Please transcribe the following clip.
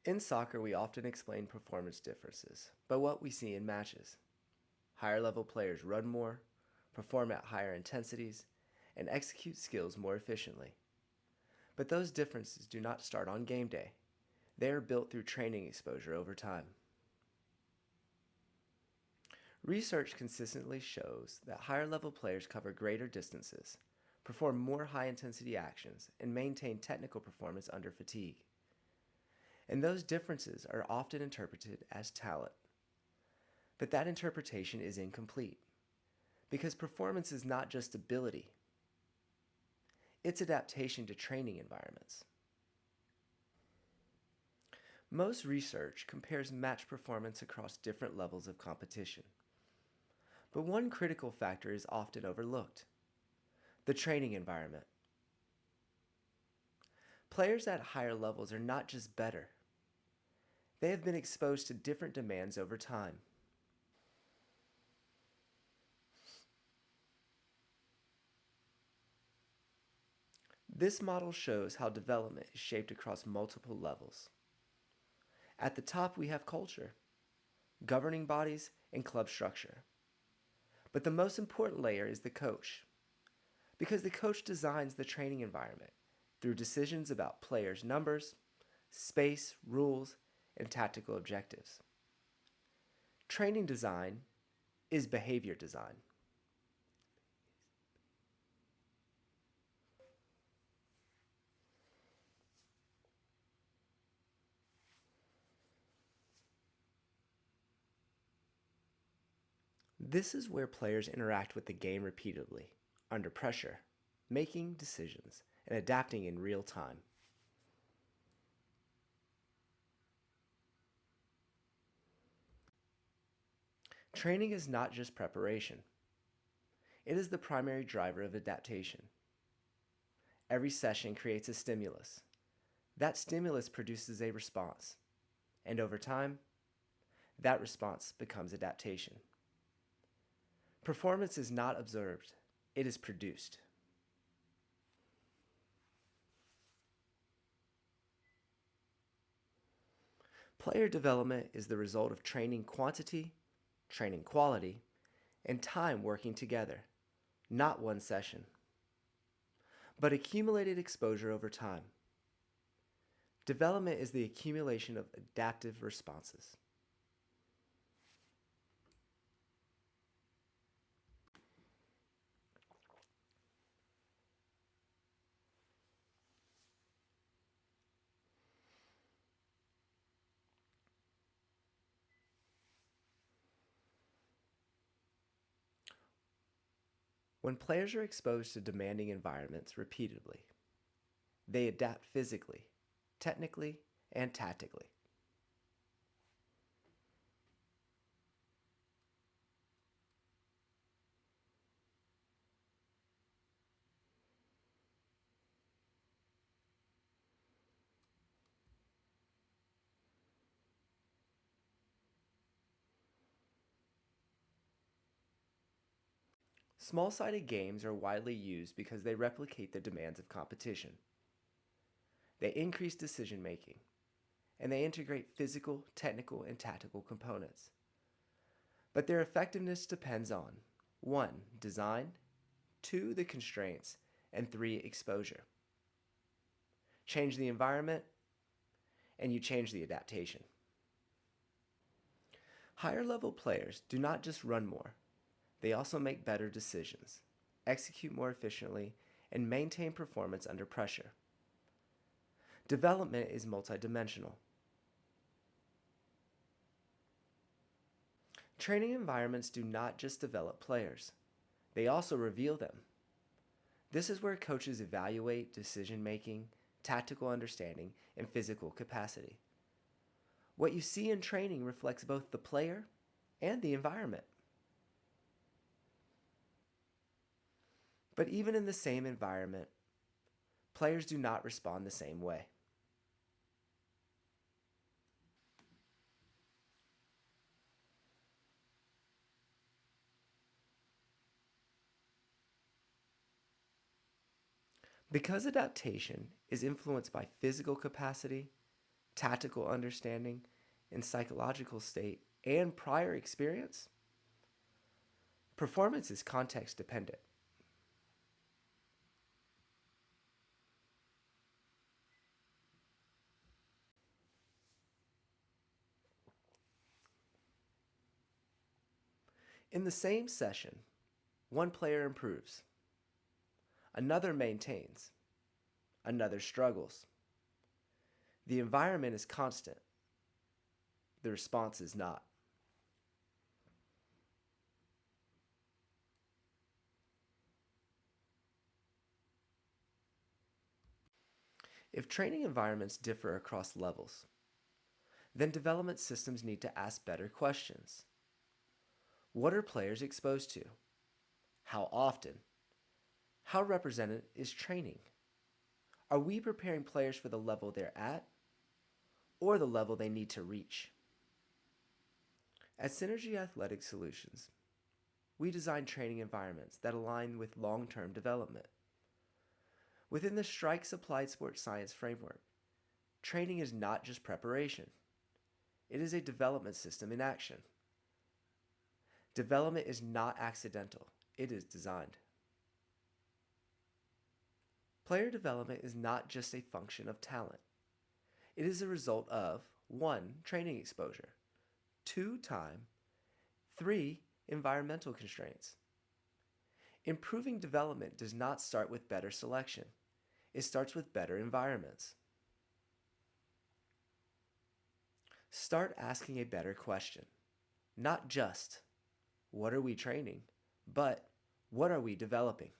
In soccer, we often explain performance differences, but what we see in matches. Higher level players run more, perform at higher intensities, and execute skills more efficiently. But those differences do not start on game day. They are built through training exposure over time. Research consistently shows that higher level players cover greater distances, perform more high intensity actions, and maintain technical performance under fatigue. And those differences are often interpreted as talent. But that interpretation is incomplete, because performance is not just ability, it's adaptation to training environments. Most research compares match performance across different levels of competition. But one critical factor is often overlooked: the training environment. Players at higher levels are not just better, they have been exposed to different demands over time. This model shows how development is shaped across multiple levels. At the top, we have culture, governing bodies, and club structure. But the most important layer is the coach, because the coach designs the training environment through decisions about players' numbers, space, rules, and tactical objectives. Training design is behavior design. This is where players interact with the game repeatedly, under pressure, making decisions, and adapting in real time. Training is not just preparation, it is the primary driver of adaptation. Every session creates a stimulus. That stimulus produces a response, and over time, that response becomes adaptation. Performance is not observed, it is produced. Player development is the result of training quantity, training quality, and time working together, not one session, but accumulated exposure over time. Development is the accumulation of adaptive responses. When players are exposed to demanding environments repeatedly, they adapt physically, technically, and tactically. Small-sided games are widely used because they replicate the demands of competition. They increase decision making, and they integrate physical, technical, and tactical components. But their effectiveness depends on 1. Design, 2. The constraints, and 3. Exposure. Change the environment, and you change the adaptation. Higher level players do not just run more, they also make better decisions, execute more efficiently, and maintain performance under pressure. Development is multidimensional. Training environments do not just develop players, they also reveal them. This is where coaches evaluate decision making, tactical understanding, and physical capacity. What you see in training reflects both the player and the environment. But even in the same environment, players do not respond the same way. Because adaptation is influenced by physical capacity, tactical understanding, and psychological state, and prior experience? Performance is context dependent. In the same session, one player improves, another maintains, another struggles. The environment is constant, the response is not. If training environments differ across levels, then development systems need to ask better questions. What are players exposed to? How often? How representative is training? Are we preparing players for the level they're at or the level they need to reach? At Synergy Athletic Solutions, we design training environments that align with long-term development. Within the Strikes Applied Sports Science framework, training is not just preparation. It is a development system in action. Development is not accidental, it is designed. Player development is not just a function of talent. It is a result of 1. Training exposure, 2. Time, 3. Environmental constraints. Improving development does not start with better selection. It starts with better environments. Start asking a better question. Not just, what are we training? But, what are we developing?